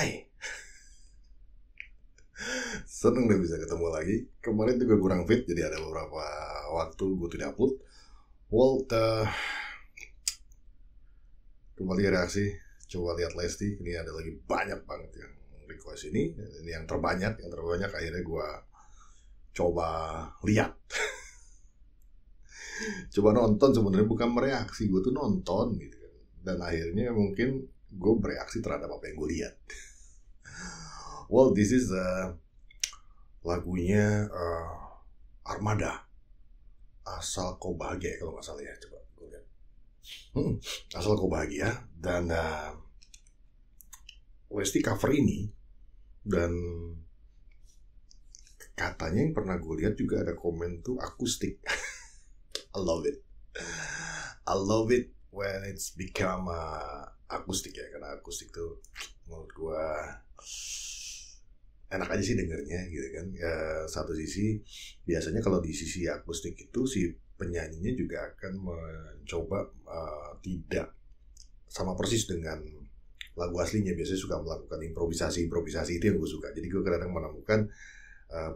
Hai, seneng deh bisa ketemu lagi. Kemarin juga kurang fit, jadi ada beberapa waktu gue tidak upload. Well, kembali reaksi. Coba lihat Lesti, ini ada lagi banyak banget yang request ini yang terbanyak akhirnya gue coba lihat. Coba nonton, sebenarnya bukan mereaksi, gue tuh nonton gitu kan. Dan akhirnya mungkin gue bereaksi terhadap apa yang gue lihat. Well, this is lagunya Armada, Asal Kau Bahagia kalau nggak salah ya, coba gue lihat. Asal Kau Bahagia. Dan Lesti cover ini, dan katanya yang pernah gue lihat juga ada komen tuh akustik. I love it. I love it when it's become akustik ya, karena akustik tuh menurut gue enak aja sih dengernya gitu kan. Ya, satu sisi biasanya kalau di sisi akustik itu si penyanyinya juga akan mencoba tidak sama persis dengan lagu aslinya. Biasanya suka melakukan improvisasi itu yang gue suka. Jadi gue kadang menemukan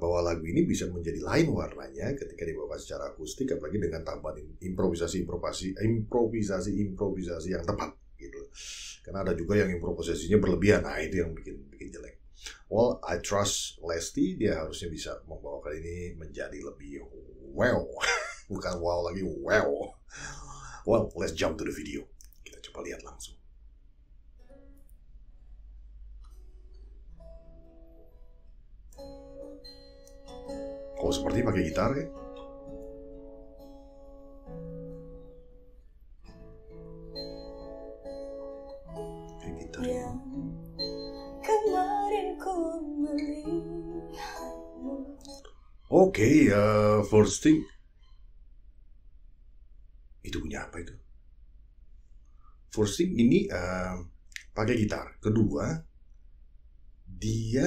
bahwa lagu ini bisa menjadi lain warnanya ketika dibawakan secara akustik, apalagi dengan tambahan improvisasi yang tepat gitu. Karena ada juga yang improvisasinya berlebihan, nah itu yang bikin jelek. Well, I trust Lesti, dia harusnya bisa membawakan ini menjadi lebih wow. Bukan wow lagi, wow. Well, let's jump to the video. Kita coba lihat langsung. Kok seperti pakai gitar ya? Pakai gitar ya. Oke, first thing, itu punya apa itu? First thing ini pakai gitar. Kedua, dia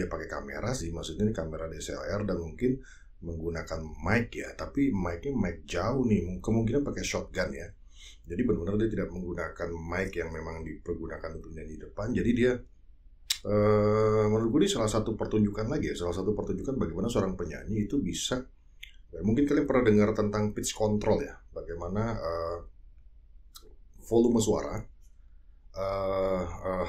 pakai kamera sih, maksudnya ini kamera DSLR dan mungkin menggunakan mic ya, tapi mic-nya mic jauh nih, kemungkinan pakai shotgun ya. Jadi benar-benar dia tidak menggunakan mic yang memang dipergunakan untuk nyanyi di depan. Jadi dia menurut gue ini salah satu pertunjukan bagaimana seorang penyanyi itu bisa, mungkin kalian pernah dengar tentang pitch control ya, bagaimana volume suara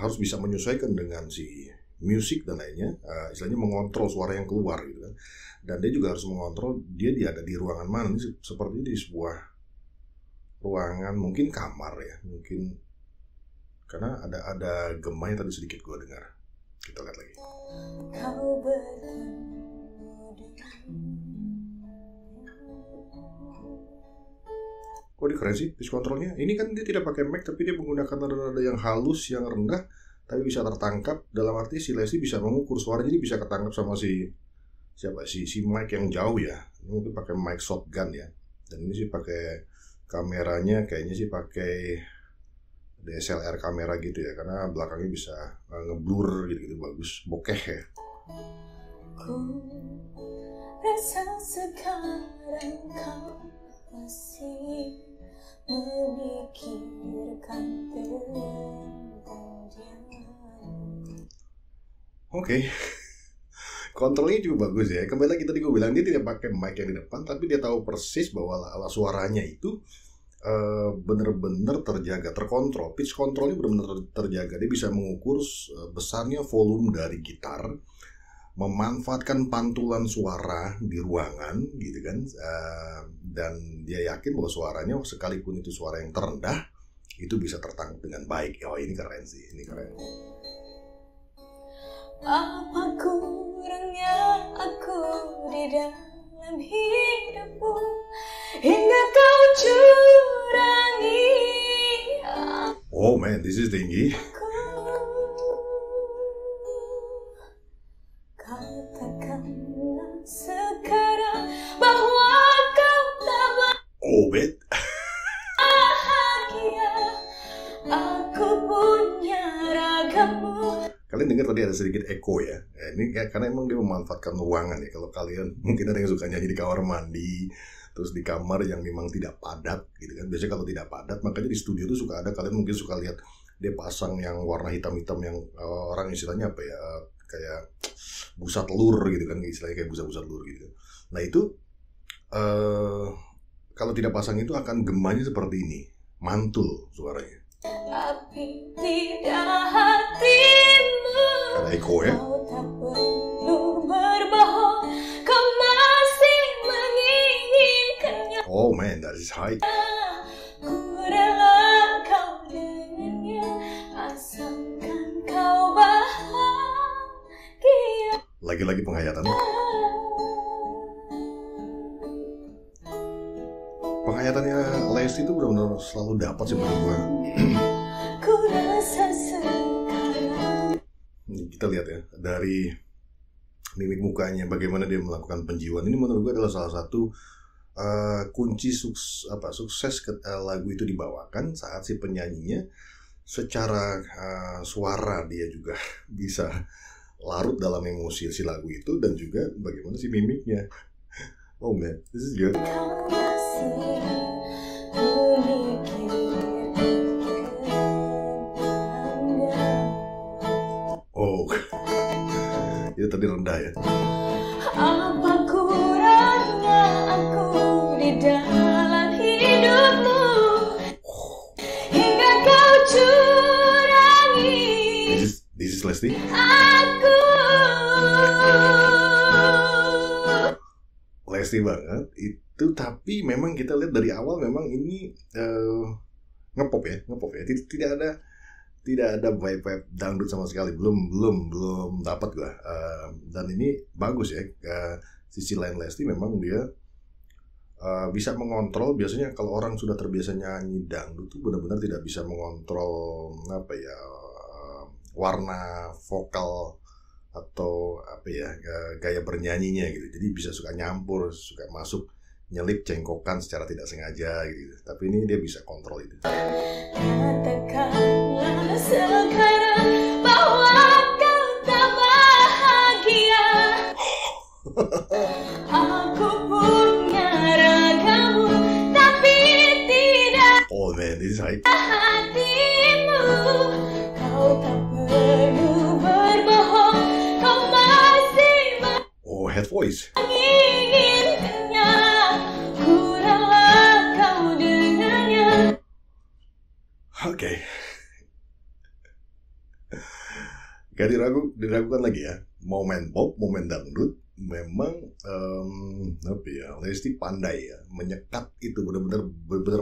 harus bisa menyesuaikan dengan si musik dan lainnya, istilahnya mengontrol suara yang keluar gitu kan. Dan dia juga harus mengontrol dia ada di ruangan mana. Ini seperti di sebuah ruangan, mungkin kamar ya, mungkin karena ada gema yang tadi sedikit gue dengar. Kita lihat lagi. Kok ini keren sih pitch controlnya. Ini kan dia tidak pakai mic, tapi dia menggunakan nada-nada yang halus, yang rendah, tapi bisa tertangkap. Dalam arti si Lesti bisa mengukur suara, jadi bisa ketangkap sama si mic yang jauh ya. Ini mungkin pakai mic shotgun ya. Dan ini sih pakai kameranya, kayaknya sih pakai DSLR kamera gitu ya, karena belakangnya bisa ngeblur gitu bagus, bokeh ya. Ku rasa sekarang kau masih memikirkan tentang dia. Oke. Kontrolnya juga bagus ya. Kembali lagi tadi gue bilang dia tidak pakai mic yang di depan, tapi dia tahu persis bahwa suaranya itu benar-benar terjaga, terkontrol. Pitch controlnya benar-benar terjaga. Dia bisa mengukur besarnya volume dari gitar, memanfaatkan pantulan suara di ruangan gitu kan, dan dia yakin bahwa suaranya sekalipun itu suara yang terendah itu bisa tertangkap dengan baik. Oh, ini keren sih, ini keren. Apa kurangnya aku di dalam hidupmu hingga kau curangi. Oh man, this is tinggi. Katakanlah sekarang bahwa kau tak bahagia. Aku punya ragamu. Kalian dengar tadi ada sedikit echo ya. Ini karena emang dia memanfaatkan ruangan ya. Kalau kalian mungkin ada yang suka nyanyi di kamar mandi, terus di kamar yang memang tidak padat gitu kan. Biasanya kalau tidak padat, makanya di studio tuh suka ada, kalian mungkin suka lihat dia pasang yang warna hitam-hitam yang orang istilahnya apa ya, kayak busa telur gitu kan, istilahnya kayak busa-busa telur gitu. Nah itu kalau tidak pasang itu akan gemanya seperti ini, mantul suaranya. Tapi tidak hatimu, Ada echo ya. kau tak perlu berbohong, kau masih menginginkannya. Oh man, that is high. Ku rela kau dengannya, asalkan kau bahagia. Lagi-lagi penghayatan. Penghayatannya Lesti itu benar-benar selalu dapat sih menurut gue. Ku rasa sekarang. Kita lihat ya dari mimik mukanya bagaimana dia melakukan penjiwan. Ini menurut gue adalah salah satu kunci sukses lagu itu dibawakan saat si penyanyinya secara suara dia juga bisa larut dalam emosi si lagu itu, dan juga bagaimana si mimiknya. Oh man, this is good. Kau masih memikirkan. Oh, itu tadi rendah ya. Apa kurangnya aku di dalam hidupmu, hingga kau curangi This is Lesti. aku. Lesti banget itu, tapi memang kita lihat dari awal memang ini ngepop ya. Tidak ada vibe dangdut sama sekali, belum dapat gua. Dan ini bagus ya, sisi lain Lesti memang dia bisa mengontrol. Biasanya kalau orang sudah terbiasa nyanyi dangdut tuh benar-benar tidak bisa mengontrol apa ya, warna vokal atau apa ya, gaya bernyanyinya gitu. Jadi bisa suka nyampur, suka masuk nyelip cengkokan secara tidak sengaja gitu. Tapi ini dia bisa kontrol itu. Katakanlah sekarang bahwa kau tak bahagia. Aku punya ragamu, tapi tidak Oh man, this is high. hatimu. Kau tak perlu berbohong, kau masih Oh, head voice. menginginkannya. Ku rela kau dengannya. Oke. Gak diragukan lagi ya. Momen pop, momen dangdut, memang apa ya, Lesti pandai ya menyekat itu, benar-benar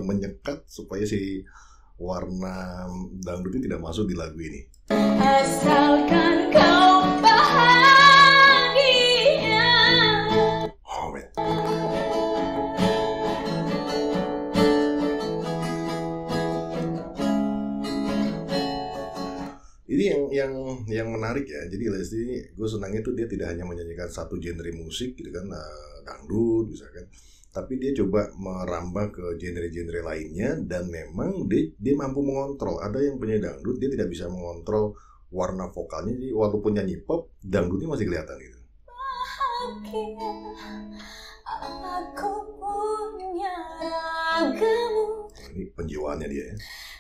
menyekat supaya si warna dangdut ini tidak masuk di lagu ini. Asalkan kau bahagia. Oh man. Ini yang menarik ya. Jadi Lesti ini gue senangnya tuh dia tidak hanya menyanyikan satu genre musik gitu kan, dangdut misalkan, tapi dia coba merambah ke genre-genre lainnya, dan memang dia mampu mengontrol. Ada yang penyanyi dangdut dia tidak bisa mengontrol warna vokalnya, jadi walaupun nyanyi pop, dangdutnya masih kelihatan gitu. Bahagia, aku punya ragamu, Ini penjiwaannya dia ya.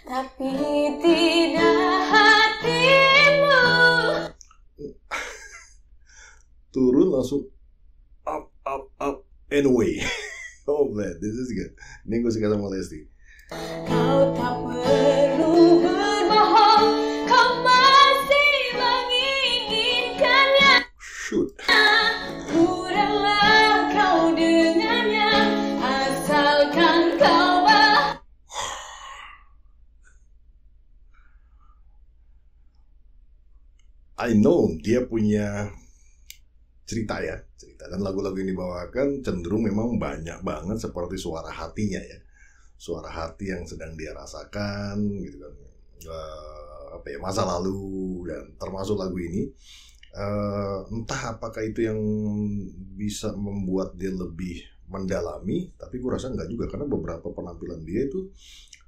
tapi tidak hatimu. Turun langsung up anyway. Oh man, this is good. Ini gue suka sama Lesti. Kau tak perlu berbohong, kau masih menginginkannya. Shoot. Ku rela kau dengannya, asalkan kau I know dia punya cerita, dan lagu-lagu yang dibawakan cenderung memang banyak banget seperti suara hatinya ya, suara hati yang sedang dia rasakan gitu kan, apa ya, masa lalu. Dan termasuk lagu ini, entah apakah itu yang bisa membuat dia lebih mendalami, tapi gue rasa enggak juga, karena beberapa penampilan dia itu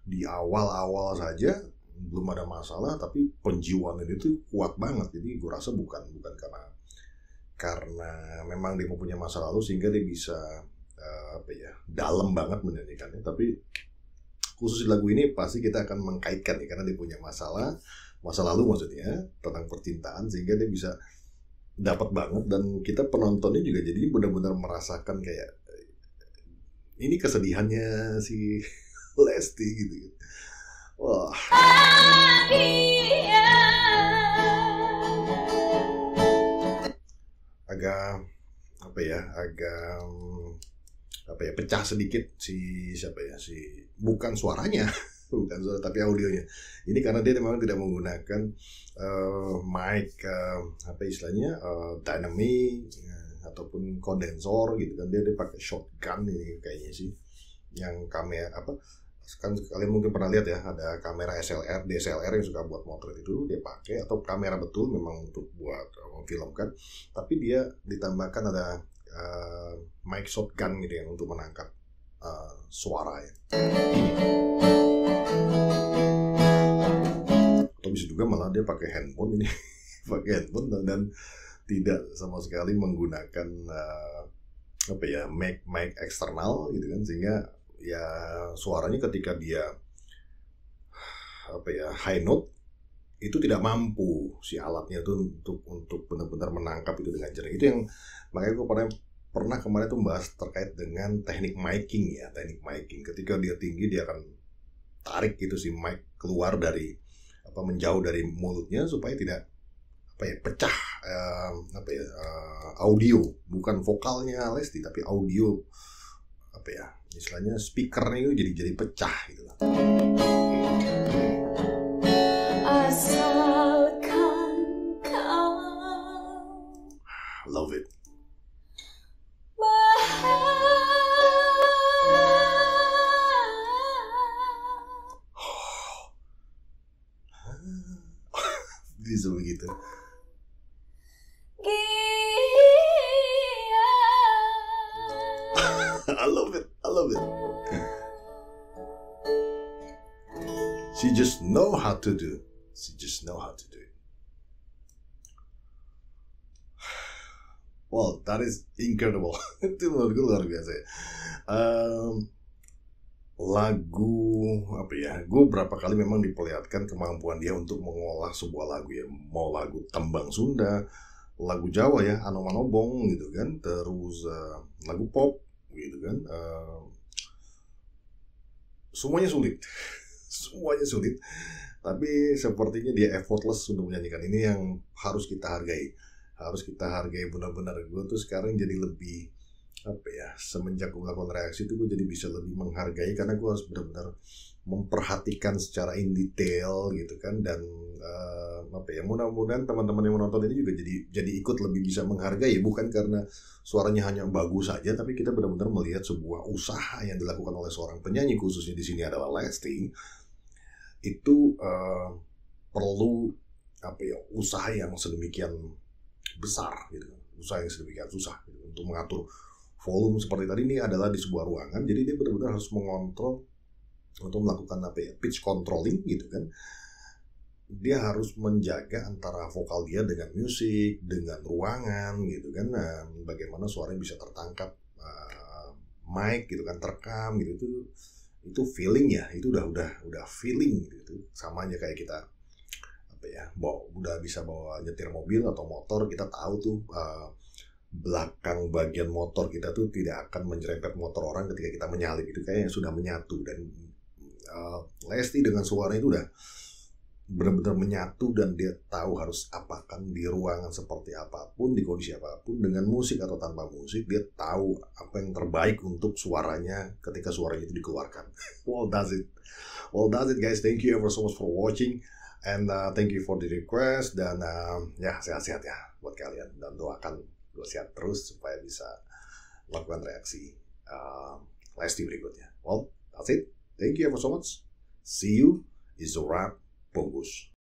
di awal-awal saja belum ada masalah, tapi penjiwaan itu kuat banget. Jadi gue rasa bukan karena memang dia mempunyai masa lalu sehingga dia bisa apa ya, dalam banget menyanyikannya, tapi khusus di lagu ini pasti kita akan mengkaitkan ya, karena dia punya masa lalu maksudnya tentang percintaan, sehingga dia bisa dapat banget, dan kita penontonnya juga jadi benar-benar merasakan kayak ini kesedihannya si Lesti gitu. Wah. Agak pecah sedikit si bukan suaranya bukan suara tapi audionya ini, karena dia memang tidak menggunakan mic dynamic ataupun kondensor gitu kan. Dia pakai shotgun ini kayaknya sih, yang kamera kan kalian mungkin pernah lihat ya, ada kamera DSLR yang suka buat motret itu dia pakai, atau kamera betul memang untuk buat memfilmkan, tapi dia ditambahkan ada mic shotgun gitu ya untuk menangkap suara ya. Atau bisa juga malah dia pakai handphone ini pakai handphone dan tidak sama sekali menggunakan mic eksternal gitu kan, sehingga ya suaranya ketika dia high note itu tidak mampu si alatnya itu untuk benar-benar menangkap itu dengan jernih. Itu yang makanya gue pernah kemarin tuh bahas terkait dengan teknik miking ya. Teknik miking ketika dia tinggi dia akan tarik gitu si mic keluar dari menjauh dari mulutnya supaya tidak pecah audio, bukan vokalnya Lesti tapi audio istilahnya speakernya itu jadi pecah gitu lah. Asalkan kau love it. Bisa begitu. I love it. She just know how to do. It. Well, that is incredible. Itu menurut gue luar biasa ya. Lagu gue berapa kali memang diperlihatkan kemampuan dia untuk mengolah sebuah lagu ya, mau lagu tembang Sunda, lagu Jawa ya, Anomanobong gitu kan, terus lagu pop gitu kan, semuanya sulit tapi sepertinya dia effortless untuk menyanyikan. Ini yang harus kita hargai benar-benar. Gue tuh sekarang jadi lebih semenjak gue melakukan reaksi itu gue jadi bisa lebih menghargai, karena gue harus benar-benar memperhatikan secara in detail gitu kan. Dan mudah-mudahan teman-teman yang menonton ini juga jadi ikut lebih bisa menghargai, bukan karena suaranya hanya bagus saja, tapi kita benar-benar melihat sebuah usaha yang dilakukan oleh seorang penyanyi, khususnya di sini adalah Lesti. Itu perlu usaha yang sedemikian besar gitu, usaha yang sedemikian susah gitu, untuk mengatur volume seperti tadi. Ini adalah di sebuah ruangan, jadi dia benar-benar harus mengontrol untuk melakukan pitch controlling gitu kan. Dia harus menjaga antara vokal dia dengan musik, dengan ruangan gitu kan. Nah, bagaimana suaranya bisa tertangkap mic gitu kan, terekam gitu. Itu feeling ya, itu udah feeling gitu. Sama aja kayak kita udah bisa bawa nyetir mobil atau motor, kita tahu tuh belakang bagian motor kita tuh tidak akan menyerempet motor orang ketika kita menyalip, itu kayaknya sudah menyatu. Dan Lesti dengan suaranya itu udah benar-benar menyatu, dan dia tahu harus apakan di ruangan seperti apapun, di kondisi apapun, dengan musik atau tanpa musik, dia tahu apa yang terbaik untuk suaranya ketika suaranya itu dikeluarkan. Well, that's it guys. Thank you ever so much for watching, and thank you for the request. Dan ya sehat-sehat ya buat kalian, dan doakan gue sehat terus supaya bisa melakukan reaksi Lesti berikutnya. Well, that's it. Thank you ever so much. See you. Is a wrap. Bungkus.